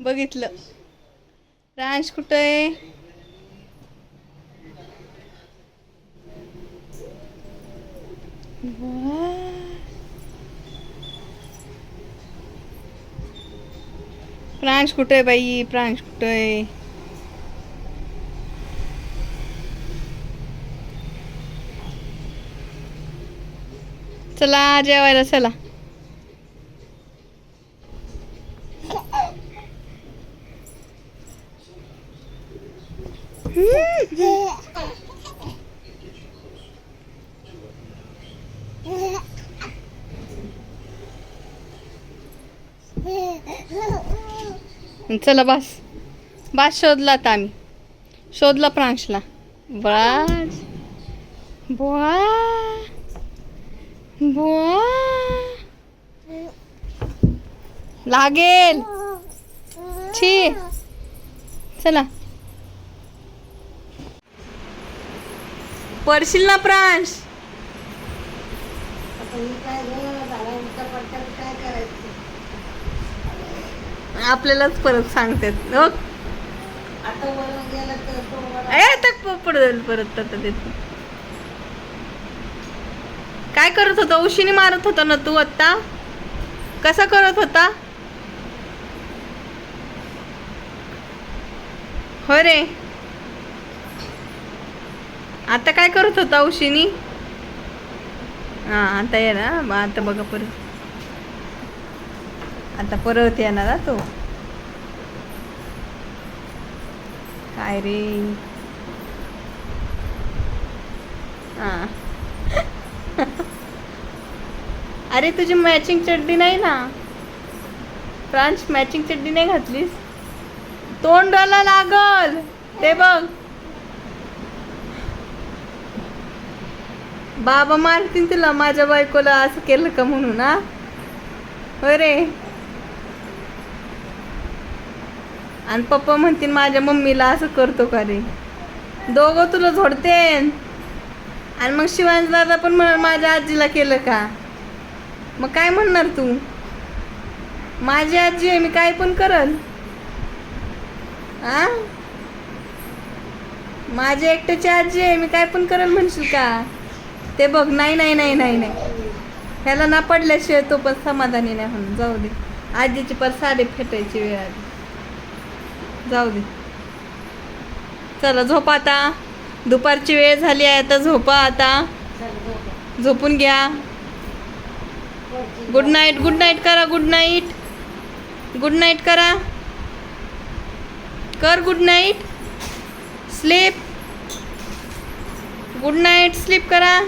बघितलं. प्रांश कुठं आहे? प्रांश कुठे आहे बाई? प्रांश कुठे आहे? चला जेवायला चला. चला बस बस. शोधला आता आम्ही. शोधला प्रांशला. बस बुवा बुवा लागेल. छी. चला पडशील ना प्रांश. आपल्यालाच परत सांगतात हो. पडेल परत आता देत. काय करत होता? उशीने मारत होता ना तू आता. कसा करत होता? हो रे. आता काय करत होता उशीनी? हा आता ये ना. आता बघा परत. आता परत येणार ना तो. काय रे. हा. अरे तुझी मॅचिंग चड्डी नाही ना प्रांश. मॅचिंग चड्डी नाही घातलीस. तोंडाला लागल ते बघ. बाबा मारतील तुला. माझ्या बायकोला असं केलं का म्हणून. हा होय रे. आणि पप्पा म्हणतील माझ्या मम्मीला असं करतो का रे. दोघं तुला झोडते. आणि मग शिवांश दादा पण माझ्या आजीला केलं का. मग काय म्हणणार तू? माझी आजी आहे, मी काय पण करल. आ माझी एकट्याची आजी आहे, मी काय पण करल म्हणशील का. ते बघ. नाही नाही नाही नाही नाही. ह्याला ना पडल्याशिवाय तो पण समाधानी नाही म्हणून. जाऊ दे. आजीची पर साडी फेटायची वेळ आली. जाऊ दे. चला झोपा आता. दुपारची वेळ झाली आहे आता. झोपा आता. झोपून घ्या. Good night. गुड नाईट करा. Good night. गुड नाईट करा. कर good night. Sleep. Good night. Sleep करा.